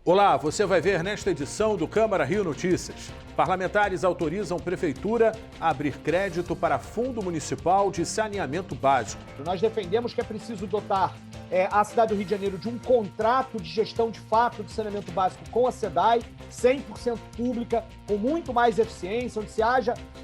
Olá, você vai ver nesta edição do Câmara Rio Notícias. Parlamentares autorizam Prefeitura a abrir crédito para Fundo Municipal de Saneamento Básico. Nós defendemos que é preciso dotar a cidade do Rio de Janeiro de um contrato de gestão de fato de saneamento básico com a SEDAI, 100% pública, com muito mais eficiência,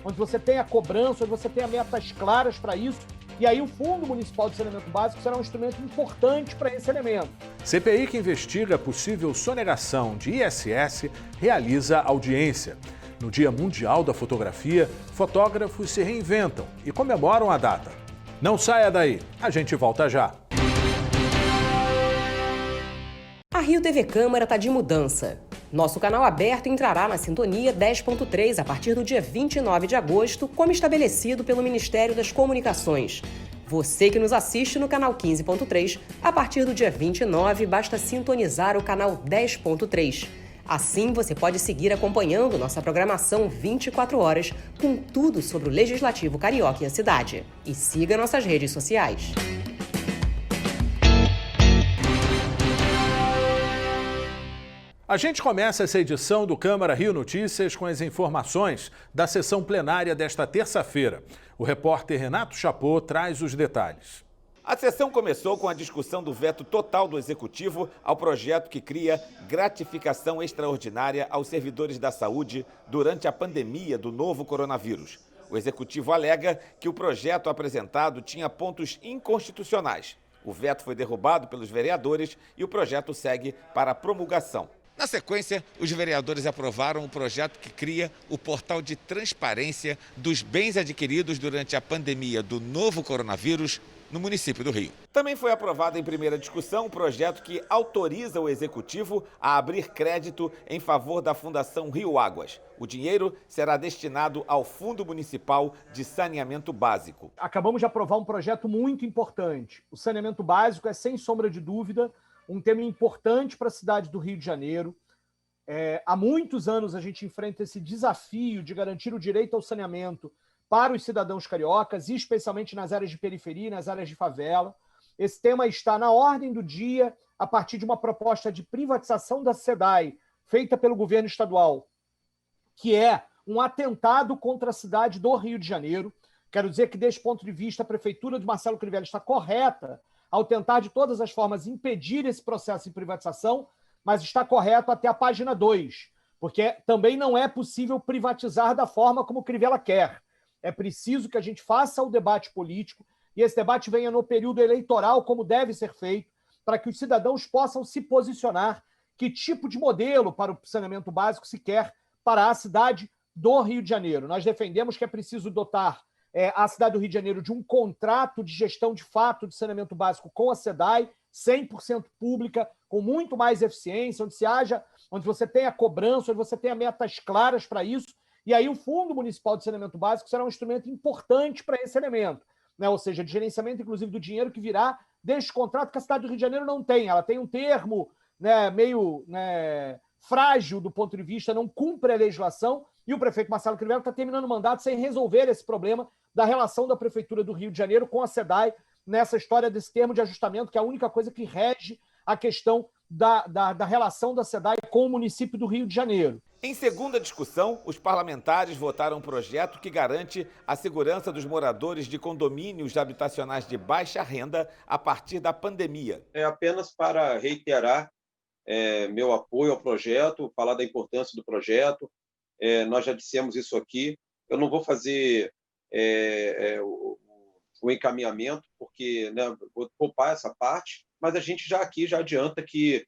onde você tenha cobrança, onde você tenha metas claras para isso. E aí o Fundo Municipal de Saneamento Básico será um instrumento importante para esse elemento. CPI que investiga possível sonegação de ISS realiza audiência. No Dia Mundial da Fotografia, fotógrafos se reinventam e comemoram a data. Não saia daí, a gente volta já. A Rio TV Câmara está de mudança. Nosso canal aberto entrará na sintonia 10.3 a partir do dia 29 de agosto, como estabelecido pelo Ministério das Comunicações. Você que nos assiste no canal 15.3, a partir do dia 29, basta sintonizar o canal 10.3. Assim, você pode seguir acompanhando nossa programação 24 horas, com tudo sobre o Legislativo Carioca e a cidade. E siga nossas redes sociais. A gente começa essa edição do Câmara Rio Notícias com as informações da sessão plenária desta terça-feira. O repórter Renato Chapot traz os detalhes. A sessão começou com a discussão do veto total do Executivo ao projeto que cria gratificação extraordinária aos servidores da saúde durante a pandemia do novo coronavírus. O Executivo alega que o projeto apresentado tinha pontos inconstitucionais. O veto foi derrubado pelos vereadores e o projeto segue para promulgação. Na sequência, os vereadores aprovaram o projeto que cria o portal de transparência dos bens adquiridos durante a pandemia do novo coronavírus no município do Rio. Também foi aprovado em primeira discussão o projeto que autoriza o Executivo a abrir crédito em favor da Fundação Rio Águas. O dinheiro será destinado ao Fundo Municipal de Saneamento Básico. Acabamos de aprovar um projeto muito importante. O saneamento básico é, sem sombra de dúvida, um tema importante para a cidade do Rio de Janeiro. Há muitos anos a gente enfrenta esse desafio de garantir o direito ao saneamento para os cidadãos cariocas, e especialmente nas áreas de periferia e nas áreas de favela. Esse tema está na ordem do dia a partir de uma proposta de privatização da SEDAI, feita pelo governo estadual, que é um atentado contra a cidade do Rio de Janeiro. Quero dizer que, desse ponto de vista, a prefeitura de Marcelo Crivella está correta ao tentar, de todas as formas, impedir esse processo de privatização, mas está correto até a página 2, porque também não é possível privatizar da forma como o Crivella quer. É preciso que a gente faça o debate político e esse debate venha no período eleitoral, como deve ser feito, para que os cidadãos possam se posicionar que tipo de modelo para o saneamento básico se quer para a cidade do Rio de Janeiro. Nós defendemos que é preciso dotar a cidade do Rio de Janeiro de um contrato de gestão de fato de saneamento básico com a SEDAI, 100% pública, com muito mais eficiência, onde você tenha cobrança, onde você tenha metas claras para isso. E aí o Fundo Municipal de Saneamento Básico será um instrumento importante para esse elemento, né? Ou seja, de gerenciamento, inclusive, do dinheiro que virá deste contrato que a cidade do Rio de Janeiro não tem. Ela tem um termo, né, meio frágil do ponto de vista, não cumpre a legislação, e o prefeito Marcelo Crivella está terminando o mandato sem resolver esse problema da relação da Prefeitura do Rio de Janeiro com a SEDAI nessa história desse termo de ajustamento, que é a única coisa que rege a questão da relação da SEDAI com o município do Rio de Janeiro. Em segunda discussão, os parlamentares votaram um projeto que garante a segurança dos moradores de condomínios habitacionais de baixa renda a partir da pandemia. É apenas para reiterar meu apoio ao projeto, falar da importância do projeto. Nós já dissemos isso aqui. Eu não vou fazer o encaminhamento, porque vou poupar essa parte, mas a gente já adianta que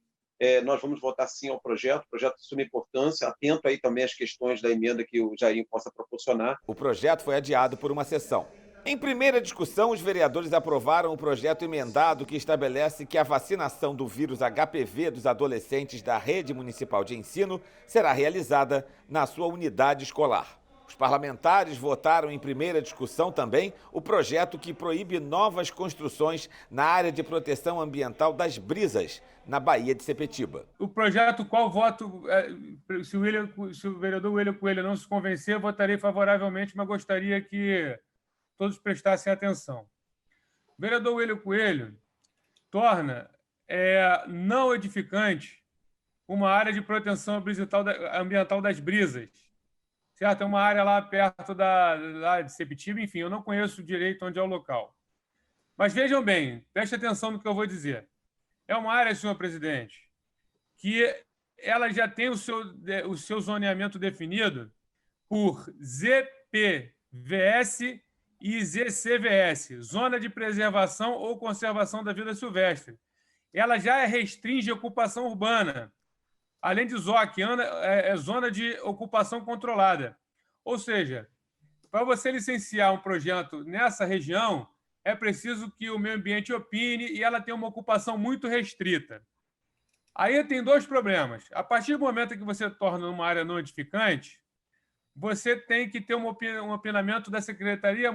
nós vamos votar sim ao projeto. O projeto de suma importância, atento aí também às questões da emenda que o Jairinho possa proporcionar. O projeto foi adiado por uma sessão. Em primeira discussão, os vereadores aprovaram o projeto emendado que estabelece que a vacinação do vírus HPV dos adolescentes da rede municipal de ensino será realizada na sua unidade escolar. Os parlamentares votaram em primeira discussão também o projeto que proíbe novas construções na área de proteção ambiental das Brisas, na Baía de Sepetiba. O projeto, qual voto, se o vereador William Coelho não se convencer, votarei favoravelmente, mas gostaria que todos prestassem atenção. O vereador William Coelho torna não edificante uma área de proteção ambiental das Brisas, certo? É uma área lá perto lá de Sepetiba, enfim, eu não conheço direito onde é o local. Mas vejam bem, preste atenção no que eu vou dizer. É uma área, senhor presidente, que ela já tem o seu zoneamento definido por ZPVS e ZCVS, Zona de Preservação ou Conservação da Vida Silvestre. Ela já restringe a ocupação urbana, além de ZOC, é Zona de Ocupação Controlada. Ou seja, para você licenciar um projeto nessa região, é preciso que o meio ambiente opine e ela tem uma ocupação muito restrita. Aí tem dois problemas. A partir do momento que você torna uma área não edificante, você tem que ter um opinamento da Secretaria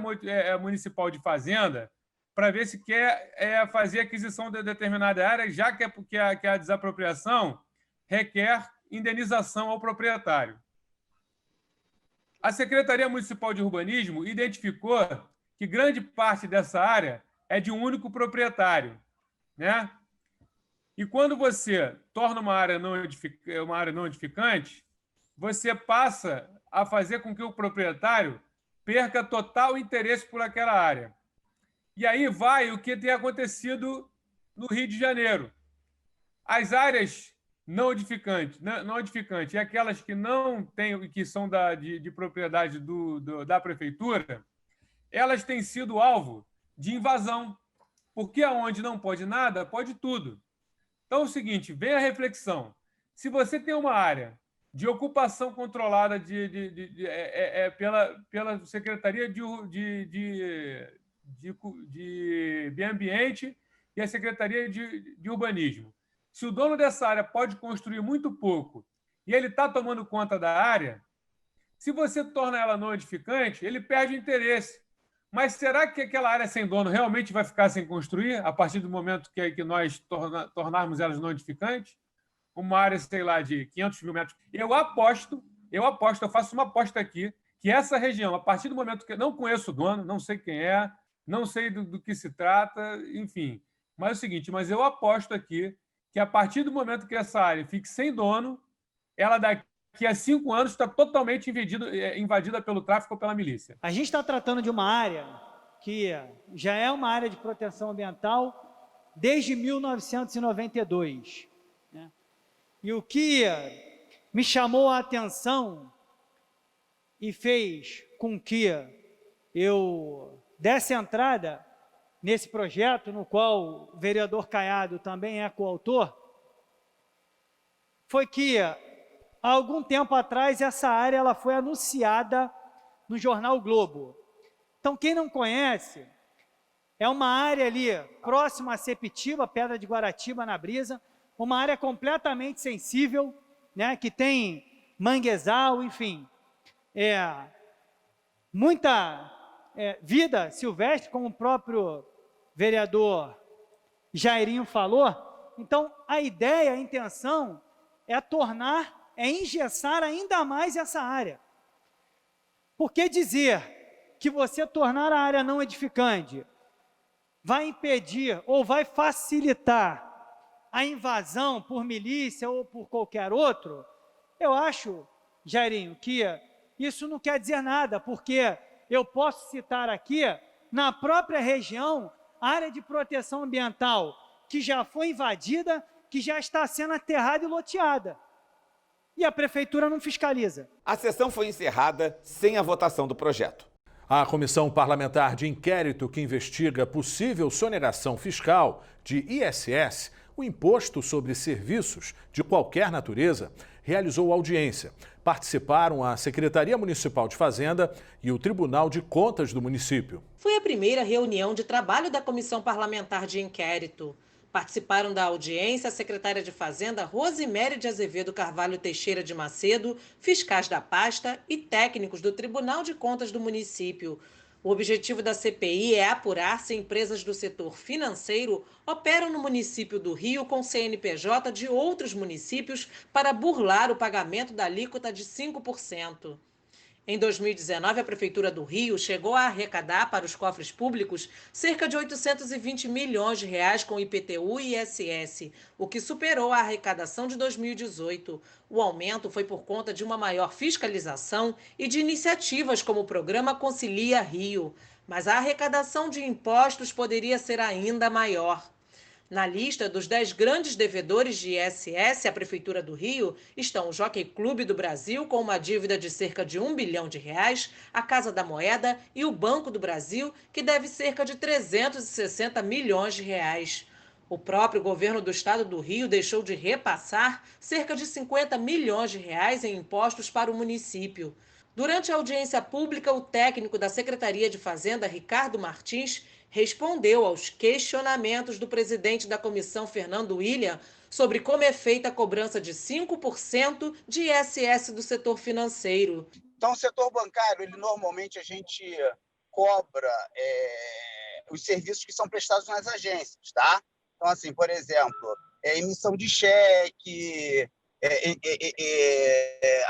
Municipal de Fazenda para ver se quer fazer aquisição de determinada área, já que a desapropriação requer indenização ao proprietário. A Secretaria Municipal de Urbanismo identificou que grande parte dessa área é de um único proprietário, né? E quando você torna uma área não edificante, você passa a fazer com que o proprietário perca total interesse por aquela área. E aí vai o que tem acontecido no Rio de Janeiro. As áreas não edificantes e aquelas que não têm, que são de propriedade da prefeitura, elas têm sido alvo de invasão, porque aonde não pode nada, pode tudo. Então é o seguinte, vem a reflexão. Se você tem uma área de ocupação controlada pela Secretaria de Meio Ambiente e a Secretaria de Urbanismo, se o dono dessa área pode construir muito pouco e ele está tomando conta da área, se você torna ela não edificante, ele perde o interesse. Mas será que aquela área sem dono realmente vai ficar sem construir a partir do momento que nós tornarmos elas não edificantes? Uma área, sei lá, de 500 mil metros. Eu faço uma aposta aqui, que essa região, a partir do momento que eu não conheço o dono, não sei quem é, não sei do que se trata, enfim. Mas é o seguinte, mas eu aposto aqui que a partir do momento que essa área fique sem dono, ela daqui a 5 anos está totalmente invadida pelo tráfico ou pela milícia. A gente está tratando de uma área que já é uma área de proteção ambiental desde 1992. Né? E o que me chamou a atenção e fez com que eu desse entrada nesse projeto, no qual o vereador Caiado também é coautor, foi que há algum tempo atrás, essa área ela foi anunciada no jornal o Globo. Então, quem não conhece, é uma área ali próxima a Sepetiba, Pedra de Guaratiba, na Brisa, uma área completamente sensível, né, que tem manguezal, enfim, muita vida silvestre, como o próprio vereador Jairinho falou. Então, a ideia, a intenção é engessar ainda mais essa área. Por que dizer que você tornar a área não edificante vai impedir ou vai facilitar a invasão por milícia ou por qualquer outro? Eu acho, Jairinho, que isso não quer dizer nada, porque eu posso citar aqui, na própria região, área de proteção ambiental que já foi invadida, que já está sendo aterrada e loteada. E a prefeitura não fiscaliza. A sessão foi encerrada sem a votação do projeto. A Comissão Parlamentar de Inquérito que investiga possível soneração fiscal de ISS, o Imposto sobre Serviços de qualquer natureza, realizou audiência. Participaram a Secretaria Municipal de Fazenda e o Tribunal de Contas do município. Foi a primeira reunião de trabalho da Comissão Parlamentar de Inquérito. Participaram da audiência a secretária de Fazenda, Rosimere de Azevedo Carvalho Teixeira de Macedo, fiscais da pasta e técnicos do Tribunal de Contas do município. O objetivo da CPI é apurar se empresas do setor financeiro operam no município do Rio com CNPJ de outros municípios para burlar o pagamento da alíquota de 5%. Em 2019, a Prefeitura do Rio chegou a arrecadar para os cofres públicos cerca de 820 milhões de reais com IPTU e ISS, o que superou a arrecadação de 2018. O aumento foi por conta de uma maior fiscalização e de iniciativas como o Programa Concilia Rio. Mas a arrecadação de impostos poderia ser ainda maior. Na lista dos 10 grandes devedores de ISS, a Prefeitura do Rio, estão o Jockey Clube do Brasil, com uma dívida de cerca de R$1 bilhão, a Casa da Moeda e o Banco do Brasil, que deve cerca de 360 milhões de reais. O próprio governo do estado do Rio deixou de repassar cerca de 50 milhões de reais em impostos para o município. Durante a audiência pública, o técnico da Secretaria de Fazenda, Ricardo Martins, respondeu aos questionamentos do presidente da comissão, Fernando William, sobre como é feita a cobrança de 5% de ISS do setor financeiro. Então, o setor bancário, normalmente a gente cobra os serviços que são prestados nas agências, tá? Então, assim, por exemplo, emissão de cheque,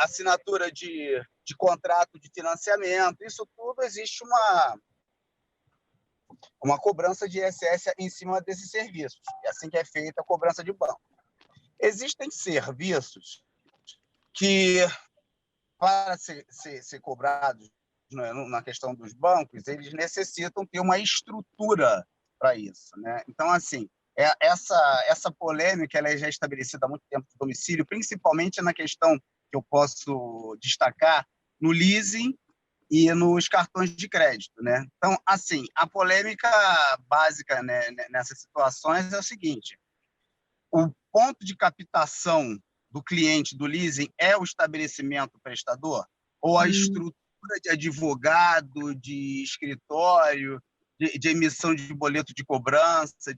assinatura de contrato de financiamento, isso tudo existe uma cobrança de ISS em cima desses serviços. É assim que é feita a cobrança de banco. Existem serviços que, para ser cobrados na questão dos bancos, eles necessitam ter uma estrutura para isso, né? Então, assim, essa polêmica ela já é estabelecida há muito tempo no domicílio, principalmente na questão que eu posso destacar no leasing e nos cartões de crédito, né? Então, assim, a polêmica básica, né, nessas situações é o seguinte: o ponto de captação do cliente do leasing é o estabelecimento prestador ou a estrutura de advogado, de escritório, de emissão de boleto de cobrança,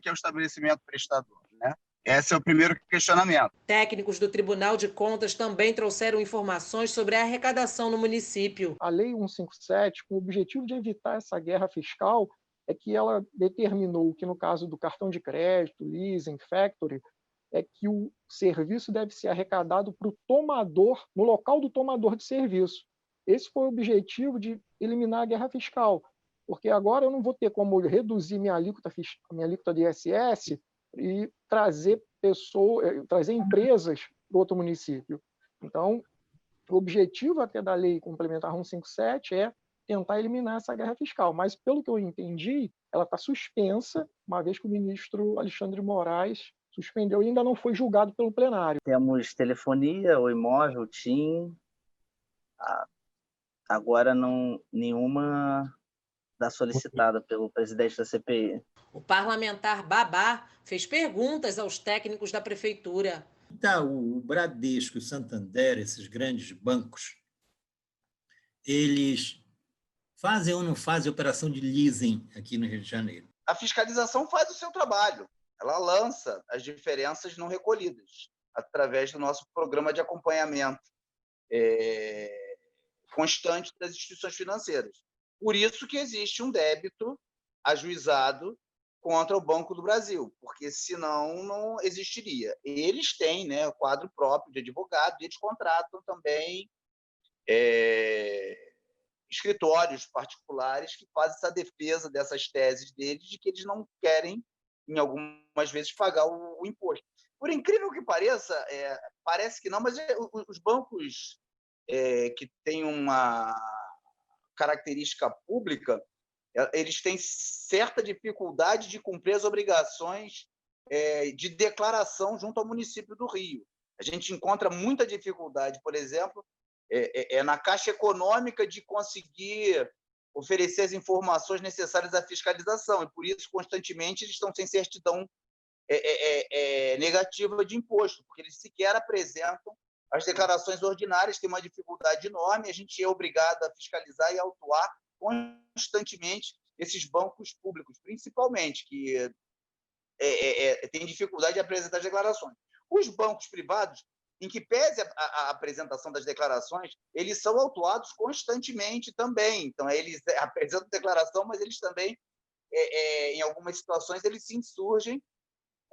que é o estabelecimento prestador, né? Esse é o primeiro questionamento. Técnicos do Tribunal de Contas também trouxeram informações sobre a arrecadação no município. A Lei 157, com o objetivo de evitar essa guerra fiscal, é que ela determinou que, no caso do cartão de crédito, leasing, factory, é que o serviço deve ser arrecadado para o tomador, no local do tomador de serviço. Esse foi o objetivo de eliminar a guerra fiscal, porque agora eu não vou ter como reduzir minha alíquota de ISS e trazer empresas para outro município. Então, o objetivo até da Lei Complementar 157 é tentar eliminar essa guerra fiscal. Mas, pelo que eu entendi, ela está suspensa, uma vez que o ministro Alexandre de Moraes suspendeu e ainda não foi julgado pelo plenário. Temos telefonia, o imóvel, o TIM. Agora não nenhuma da solicitada pelo presidente da CPI. O parlamentar Babá fez perguntas aos técnicos da prefeitura. Itaú, o Bradesco e o Santander, esses grandes bancos, eles fazem ou não fazem operação de leasing aqui no Rio de Janeiro? A fiscalização faz o seu trabalho. Ela lança as diferenças não recolhidas através do nosso programa de acompanhamento constante das instituições financeiras. Por isso que existe um débito ajuizado contra o Banco do Brasil, porque senão não existiria. Eles têm, né, o quadro próprio de advogado, e eles contratam também escritórios particulares que fazem essa defesa dessas teses deles de que eles não querem, em algumas vezes, pagar o imposto. Por incrível que pareça, parece que não, mas os bancos que têm uma característica pública, eles têm certa dificuldade de cumprir as obrigações de declaração junto ao município do Rio. A gente encontra muita dificuldade, por exemplo, na Caixa Econômica de conseguir oferecer as informações necessárias à fiscalização, e por isso, constantemente, eles estão sem certidão negativa de imposto, porque eles sequer apresentam as declarações ordinárias, tem uma dificuldade enorme, a gente é obrigado a fiscalizar e autuar constantemente esses bancos públicos, principalmente, que têm dificuldade de apresentar as declarações. Os bancos privados, em que pese a apresentação das declarações, eles são autuados constantemente também. Então, eles apresentam declaração, mas eles também, em algumas situações, eles se insurgem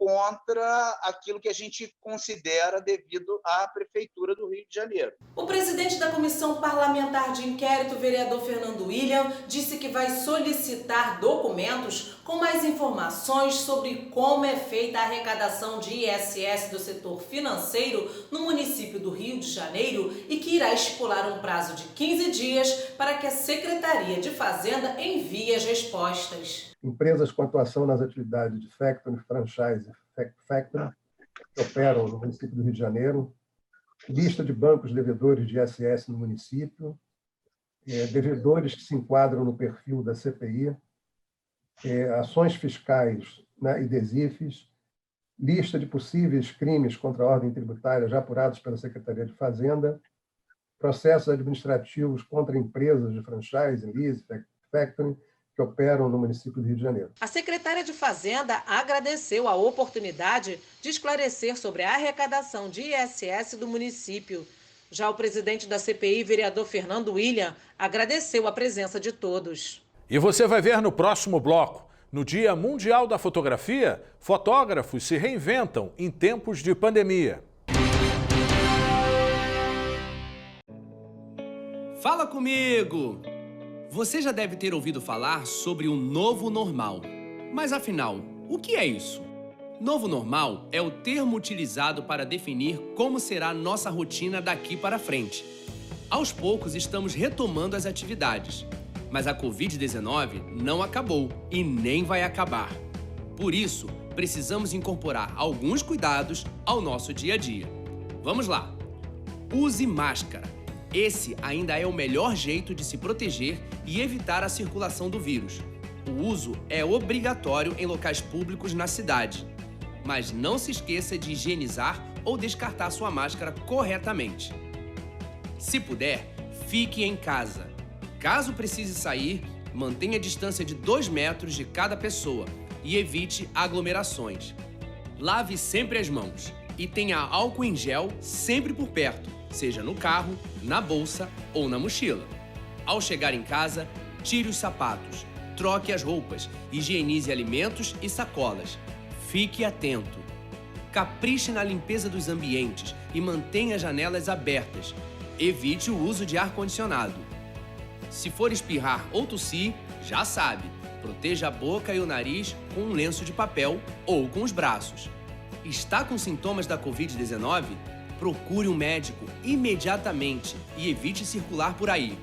contra aquilo que a gente considera devido à Prefeitura do Rio de Janeiro. O presidente da Comissão Parlamentar de Inquérito, vereador Fernando William, disse que vai solicitar documentos com mais informações sobre como é feita a arrecadação de ISS do setor financeiro no município do Rio de Janeiro e que irá estipular um prazo de 15 dias para que a Secretaria de Fazenda envie as respostas. Empresas com atuação nas atividades de factoring, franchise e factoring que operam no município do Rio de Janeiro, lista de bancos devedores de ISS no município, devedores que se enquadram no perfil da CPI, ações fiscais, né, e DESIFs, lista de possíveis crimes contra a ordem tributária já apurados pela Secretaria de Fazenda, processos administrativos contra empresas de franchise, lease, factoring, que operam no município do Rio de Janeiro. A secretária de Fazenda agradeceu a oportunidade de esclarecer sobre a arrecadação de ISS do município. Já o presidente da CPI, vereador Fernando William, agradeceu a presença de todos. E você vai ver no próximo bloco. No Dia Mundial da Fotografia, fotógrafos se reinventam em tempos de pandemia. Fala comigo! Você já deve ter ouvido falar sobre o novo normal. Mas afinal, o que é isso? Novo normal é o termo utilizado para definir como será nossa rotina daqui para frente. Aos poucos estamos retomando as atividades, mas a Covid-19 não acabou e nem vai acabar. Por isso, precisamos incorporar alguns cuidados ao nosso dia a dia. Vamos lá! Use máscara. Esse ainda é o melhor jeito de se proteger e evitar a circulação do vírus. O uso é obrigatório em locais públicos na cidade. Mas não se esqueça de higienizar ou descartar sua máscara corretamente. Se puder, fique em casa. Caso precise sair, mantenha a distância de 2 metros de cada pessoa e evite aglomerações. Lave sempre as mãos e tenha álcool em gel sempre por perto, seja no carro, na bolsa ou na mochila. Ao chegar em casa, tire os sapatos, troque as roupas, higienize alimentos e sacolas. Fique atento. Capriche na limpeza dos ambientes e mantenha as janelas abertas. Evite o uso de ar-condicionado. Se for espirrar ou tossir, já sabe, proteja a boca e o nariz com um lenço de papel ou com os braços. Está com sintomas da Covid-19? Procure um médico imediatamente e evite circular por aí.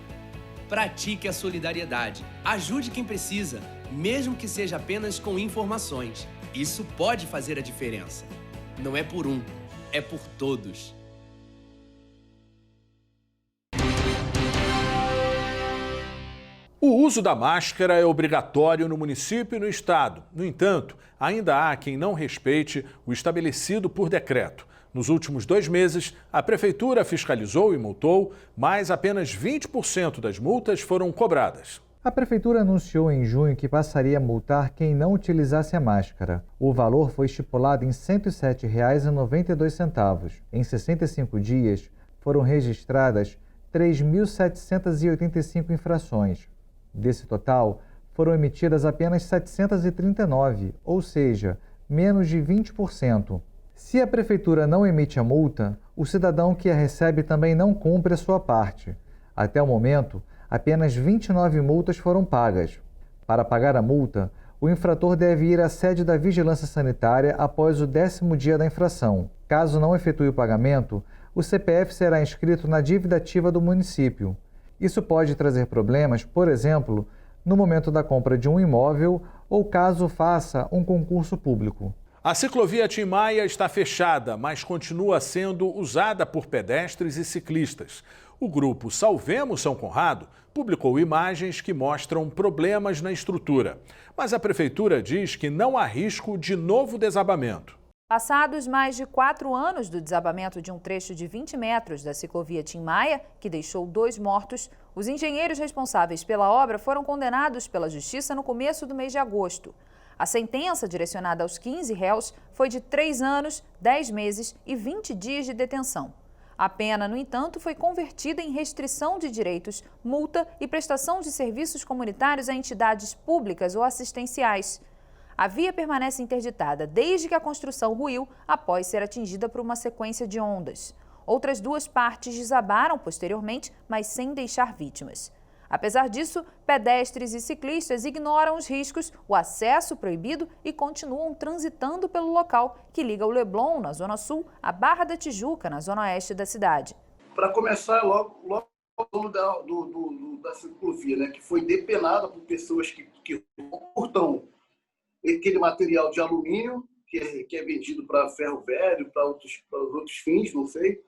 Pratique a solidariedade. Ajude quem precisa, mesmo que seja apenas com informações. Isso pode fazer a diferença. Não é por um, é por todos. O uso da máscara é obrigatório no município e no estado. No entanto, ainda há quem não respeite o estabelecido por decreto. Nos últimos 2 meses, a Prefeitura fiscalizou e multou, mas apenas 20% das multas foram cobradas. A Prefeitura anunciou em junho que passaria a multar quem não utilizasse a máscara. O valor foi estipulado em R$ 107,92. Em 65 dias, foram registradas 3.785 infrações. Desse total, foram emitidas apenas 739, ou seja, menos de 20%. Se a Prefeitura não emite a multa, o cidadão que a recebe também não cumpre a sua parte. Até o momento, apenas 29 multas foram pagas. Para pagar a multa, o infrator deve ir à sede da Vigilância Sanitária após o 10º dia da infração. Caso não efetue o pagamento, o CPF será inscrito na dívida ativa do município. Isso pode trazer problemas, por exemplo, no momento da compra de um imóvel ou caso faça um concurso público. A ciclovia Tim Maia está fechada, mas continua sendo usada por pedestres e ciclistas. O grupo Salvemos São Conrado publicou imagens que mostram problemas na estrutura. Mas a Prefeitura diz que não há risco de novo desabamento. Passados mais de 4 anos do desabamento de um trecho de 20 metros da ciclovia Tim Maia, que deixou 2 mortos, os engenheiros responsáveis pela obra foram condenados pela Justiça no começo do mês de agosto. A sentença direcionada aos 15 réus foi de 3 anos, 10 meses e 20 dias de detenção. A pena, no entanto, foi convertida em restrição de direitos, multa e prestação de serviços comunitários a entidades públicas ou assistenciais. A via permanece interditada desde que a construção ruiu após ser atingida por uma sequência de ondas. Outras 2 partes desabaram posteriormente, mas sem deixar vítimas. Apesar disso, pedestres e ciclistas ignoram os riscos, o acesso proibido e continuam transitando pelo local que liga o Leblon, na Zona Sul, à Barra da Tijuca, na Zona Oeste da cidade. Para começar, logo da ciclovia, né, que foi depenada por pessoas que cortam aquele material de alumínio, que é vendido para ferro velho, para outros fins, não sei,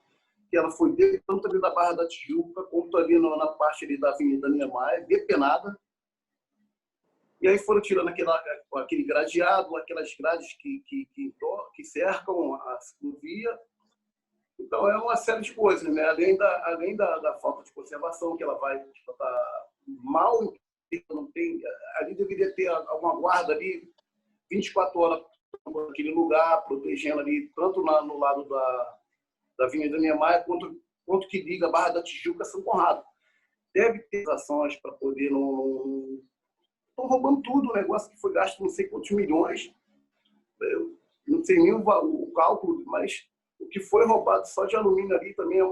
que ela foi tanto ali da Barra da Tijuca, quanto ali na parte ali da Avenida Niemeyer, depenada. E aí foram tirando aquele gradeado, aquelas grades que cercam a ciclovia. Então, é uma série de coisas, né? Além da falta de conservação, que ela vai estar mal, não tem, ali deveria ter alguma guarda ali 24 horas naquele lugar, protegendo ali, tanto no lado da Avenida Niemeyer, quanto que liga a Barra da Tijuca a São Conrado. Deve ter ações para poder não... Estão roubando tudo, o negócio que foi gasto não sei quantos milhões. Eu não sei nem o cálculo, mas o que foi roubado só de alumínio ali também o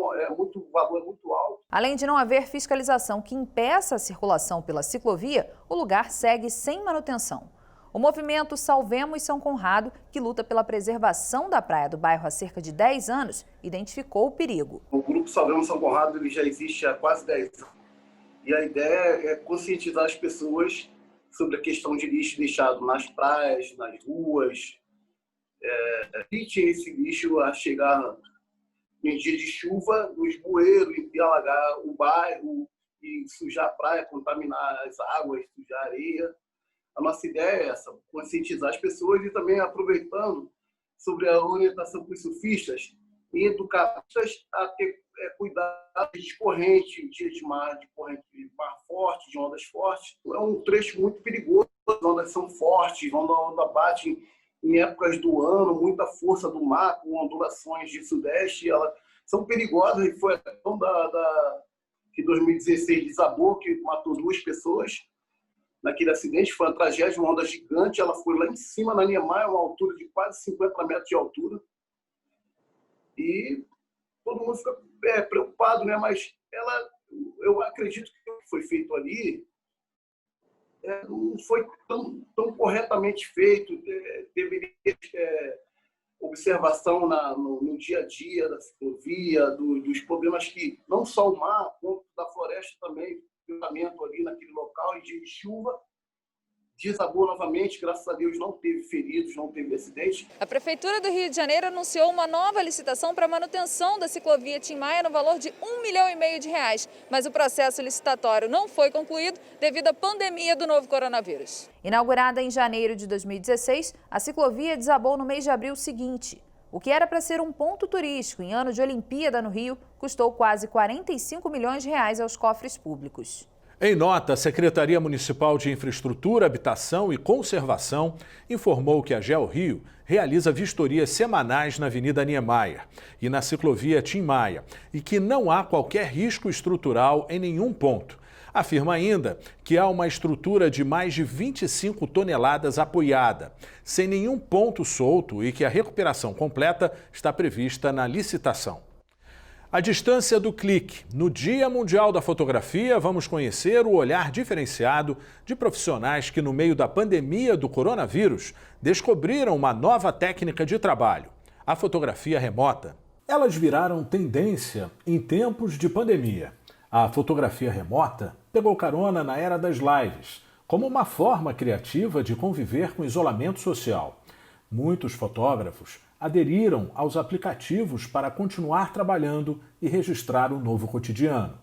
valor é muito alto. Além de não haver fiscalização que impeça a circulação pela ciclovia, o lugar segue sem manutenção. O movimento Salvemos São Conrado, que luta pela preservação da praia do bairro há cerca de 10 anos, identificou o perigo. O grupo Salvemos São Conrado ele já existe há quase 10 anos. E a ideia é conscientizar as pessoas sobre a questão de lixo deixado nas praias, nas ruas. Evite esse lixo a chegar em dia de chuva, nos bueiros, e alagar o bairro, e sujar a praia, contaminar as águas, sujar a areia. A nossa ideia é essa, conscientizar as pessoas e também aproveitando sobre a orientação para os surfistas e educar-os a ter cuidado de corrente, dia de mar forte, de ondas fortes. É um trecho muito perigoso, as ondas são fortes, a onda bate em épocas do ano, muita força do mar, com ondulações de sudeste, elas são perigosas, e foi a questão que 2016 desabou, que matou 2 pessoas. Naquele acidente, foi uma tragédia, uma onda gigante, ela foi lá em cima, na Niemeyer, uma altura de quase 50 metros de altura. E todo mundo fica preocupado, né? Mas eu acredito que o que foi feito ali não foi tão corretamente feito. Deveria ter observação no dia a dia da ciclovia, dos problemas que não só o mar, quanto da floresta também, ali naquele local, e de chuva desabou novamente, graças a Deus não teve feridos, não teve acidente. A Prefeitura do Rio de Janeiro anunciou uma nova licitação para a manutenção da ciclovia Tim Maia no valor de R$1,5 milhão, mas o processo licitatório não foi concluído devido à pandemia do novo coronavírus. Inaugurada em janeiro de 2016, a ciclovia desabou no mês de abril seguinte. O que era para ser um ponto turístico em ano de Olimpíada no Rio, custou quase R$45 milhões aos cofres públicos. Em nota, a Secretaria Municipal de Infraestrutura, Habitação e Conservação informou que a GeoRio realiza vistorias semanais na Avenida Niemeyer e na ciclovia Tim Maia e que não há qualquer risco estrutural em nenhum ponto. Afirma ainda que há uma estrutura de mais de 25 toneladas apoiada, sem nenhum ponto solto, e que a recuperação completa está prevista na licitação. A distância do clique. No Dia Mundial da Fotografia, vamos conhecer o olhar diferenciado de profissionais que, no meio da pandemia do coronavírus, descobriram uma nova técnica de trabalho: a fotografia remota. Elas viraram tendência em tempos de pandemia. A fotografia remota pegou carona na era das lives, como uma forma criativa de conviver com o isolamento social. Muitos fotógrafos aderiram aos aplicativos para continuar trabalhando e registrar um novo cotidiano.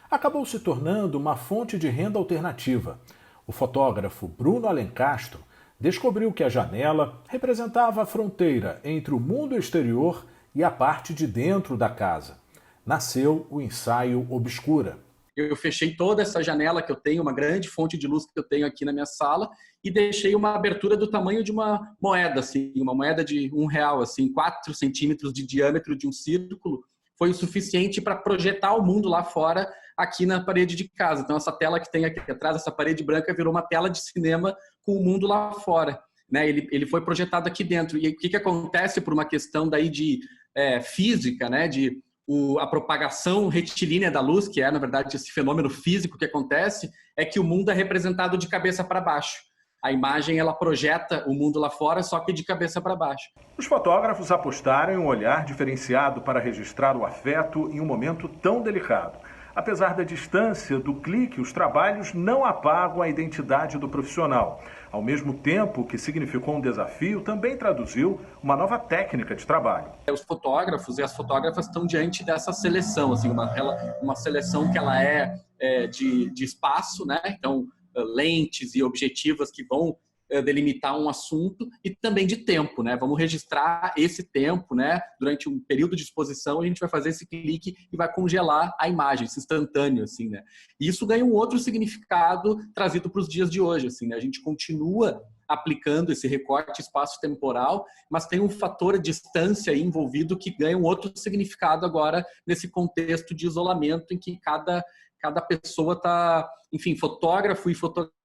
Acabou se tornando uma fonte de renda alternativa. O fotógrafo Bruno Alencastro descobriu que a janela representava a fronteira entre o mundo exterior e a parte de dentro da casa. Nasceu o ensaio Obscura. Eu fechei toda essa janela que eu tenho, uma grande fonte de luz que eu tenho aqui na minha sala, e deixei uma abertura do tamanho de uma moeda, assim, uma moeda de R$1, assim, 4 centímetros de diâmetro de um círculo. Foi o suficiente para projetar o mundo lá fora, aqui na parede de casa. Então, essa tela que tem aqui atrás, essa parede branca, virou uma tela de cinema com o mundo lá fora. né? Ele foi projetado aqui dentro. E o que acontece por uma questão daí de física, né? A propagação retilínea da luz, que é, na verdade, esse fenômeno físico que acontece, é que o mundo é representado de cabeça para baixo. A imagem, ela projeta o mundo lá fora, só que de cabeça para baixo. Os fotógrafos apostaram em um olhar diferenciado para registrar o afeto em um momento tão delicado. Apesar da distância do clique, os trabalhos não apagam a identidade do profissional. Ao mesmo tempo que significou um desafio, também traduziu uma nova técnica de trabalho. Os fotógrafos e as fotógrafas estão diante dessa seleção, assim, uma seleção que ela de espaço, né? Então, lentes e objetivas que vão delimitar um assunto, e também de tempo, né? Vamos registrar esse tempo, né? Durante um período de exposição, a gente vai fazer esse clique e vai congelar a imagem, esse instantâneo, assim, né? E isso ganha um outro significado trazido para os dias de hoje, assim, né? A gente continua aplicando esse recorte espaço-temporal, mas tem um fator distância aí envolvido que ganha um outro significado agora nesse contexto de isolamento em que cada pessoa está, enfim, fotógrafo e fotografado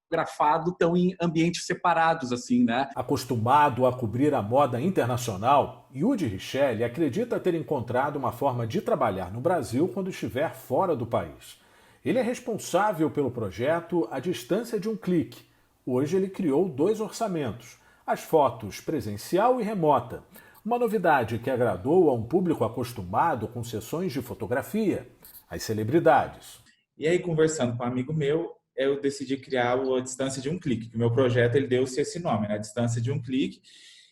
estão em ambientes separados, assim, né? Acostumado a cobrir a moda internacional, Yudi Richelli acredita ter encontrado uma forma de trabalhar no Brasil quando estiver fora do país. Ele é responsável pelo projeto À Distância de um Clique. Hoje ele criou 2 orçamentos, as fotos presencial e remota. Uma novidade que agradou a um público acostumado com sessões de fotografia, as celebridades. E aí, conversando com um amigo meu, eu decidi criar A Distância de um Clique, que o meu projeto ele deu-se esse nome, né? A Distância de um Clique,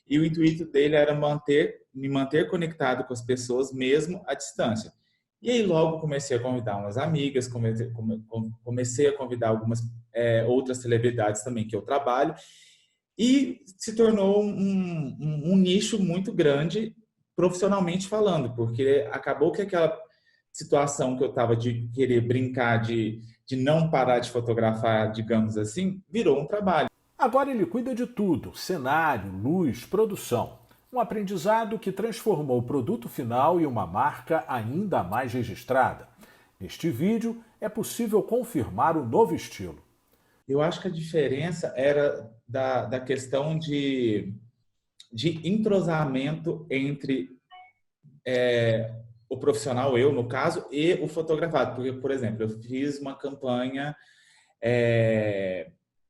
e o intuito dele era me manter conectado com as pessoas mesmo à distância. E aí logo comecei a convidar umas amigas, comecei a convidar algumas outras celebridades também que eu trabalho, e se tornou um nicho muito grande profissionalmente falando, porque acabou que aquela situação que eu estava de querer brincar, de não parar de fotografar, digamos assim, virou um trabalho. Agora ele cuida de tudo, cenário, luz, produção. Um aprendizado que transformou o produto final em uma marca ainda mais registrada. Neste vídeo é possível confirmar o novo estilo. Eu acho que a diferença era da questão de entrosamento entre o profissional, eu no caso, e o fotografado. Porque, por exemplo, eu fiz uma campanha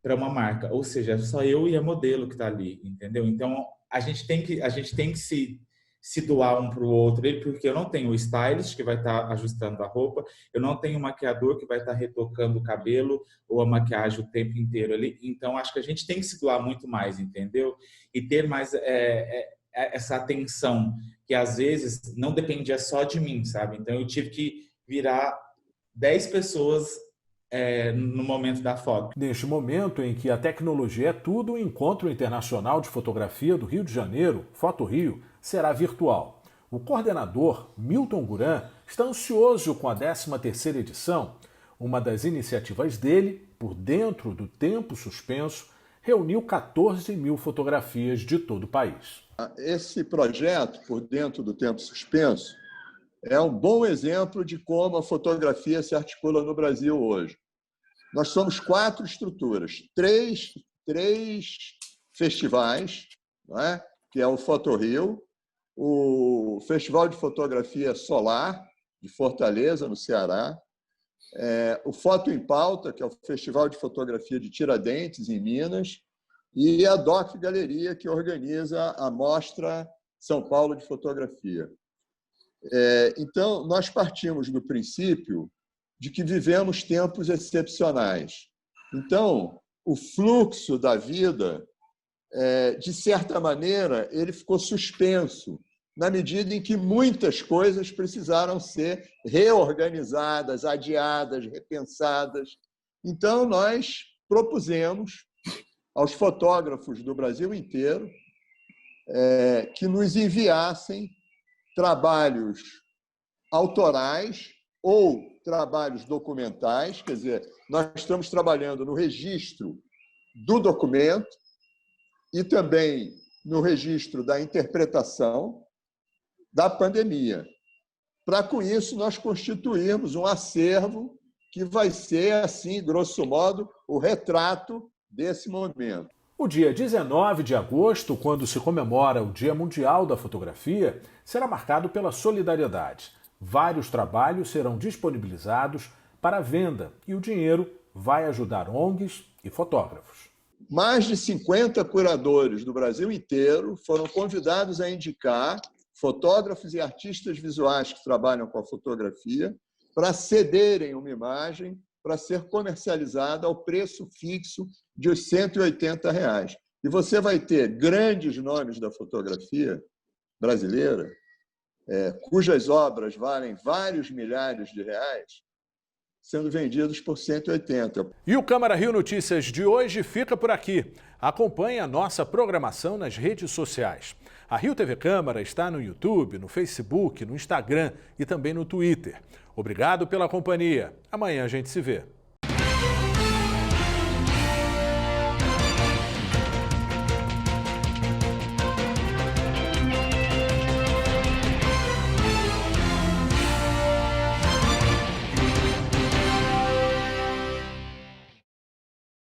para uma marca, ou seja, só eu e a modelo que está ali, entendeu? Então, a gente tem que se doar um para o outro, porque eu não tenho o stylist que vai estar ajustando a roupa, eu não tenho o maquiador que vai estar retocando o cabelo ou a maquiagem o tempo inteiro ali. Então, acho que a gente tem que se doar muito mais, entendeu? E ter mais essa atenção, que às vezes não dependia só de mim, sabe? Então, eu tive que virar 10 pessoas no momento da foto. Neste momento em que a tecnologia é tudo, o Encontro Internacional de Fotografia do Rio de Janeiro, Foto Rio, será virtual. O coordenador, Milton Guran, está ansioso com a 13ª edição. Uma das iniciativas dele, Por Dentro do Tempo Suspenso, reuniu 14 mil fotografias de todo o país. Esse projeto, Por Dentro do Tempo Suspenso, é um bom exemplo de como a fotografia se articula no Brasil hoje. Nós somos 4 estruturas, três festivais, não é? Que é o Foto Rio, o Festival de Fotografia Solar, de Fortaleza, no Ceará, o Foto em Pauta, que é o Festival de Fotografia de Tiradentes, em Minas, e a Doc Galeria, que organiza a Mostra São Paulo de Fotografia. Então, nós partimos do princípio de que vivemos tempos excepcionais. Então, o fluxo da vida, de certa maneira, ele ficou suspenso, na medida em que muitas coisas precisaram ser reorganizadas, adiadas, repensadas. Então, nós propusemos aos fotógrafos do Brasil inteiro que nos enviassem trabalhos autorais ou trabalhos documentais, quer dizer, nós estamos trabalhando no registro do documento e também no registro da interpretação da pandemia. Para, com isso, nós constituirmos um acervo que vai ser, assim, grosso modo, o retrato desse momento. O dia 19 de agosto, quando se comemora o Dia Mundial da Fotografia, será marcado pela solidariedade. Vários trabalhos serão disponibilizados para venda e o dinheiro vai ajudar ONGs e fotógrafos. Mais de 50 curadores do Brasil inteiro foram convidados a indicar fotógrafos e artistas visuais que trabalham com a fotografia para cederem uma imagem para ser comercializada ao preço fixo de R$ 180. E você vai ter grandes nomes da fotografia brasileira, cujas obras valem vários milhares de reais, sendo vendidos por 180. E o Câmara Rio Notícias de hoje fica por aqui. Acompanhe a nossa programação nas redes sociais. A Rio TV Câmara está no YouTube, no Facebook, no Instagram e também no Twitter. Obrigado pela companhia. Amanhã a gente se vê.